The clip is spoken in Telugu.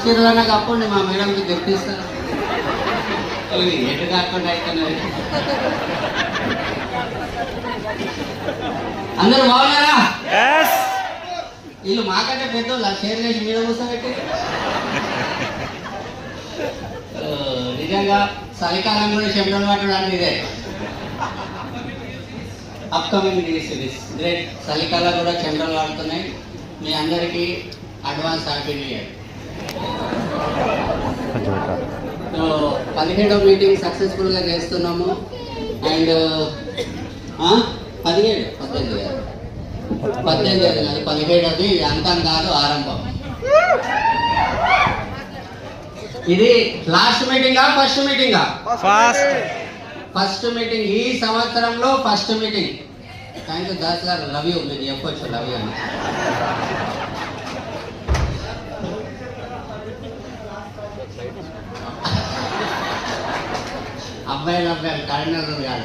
చీరలన్నా కప్పండి, మా మేడంకి తెప్పిస్తారు. ఎటు కాకుండా అవుతున్నది. అందరూ బాగున్నారా? వీళ్ళు మాకంటే పెద్దోళ్ళు షేర్ చేసి మీద కూర్చోబెట్టి. నిజంగా చలికాలం కూడా చెమటలు పట్టడానికి ఇదే అప్కమింగ్ సిరీస్ గ్రేట్. చలికాలం కూడా చెమటలు పడుతున్నాయి. మీ అందరికీ అడ్వాన్స్ హ్యాపీ న్యూ ఇయర్. 17వ మీటింగ్ సక్సెస్ఫుల్గా చేస్తున్నాము. అండ్ 18 కాదు 17ది అంతం కాదు, ఆరంభం. ఇది లాస్ట్ మీటింగా ఫస్ట్ మీటింగా? First meeting. ఈ సంవత్సరంలో first meeting. Thank you Das గారు. Love you. మీకు చెప్పొచ్చు లవ్ యూ అని. అబ్బాయిలు కరీంనగర్ కాదు.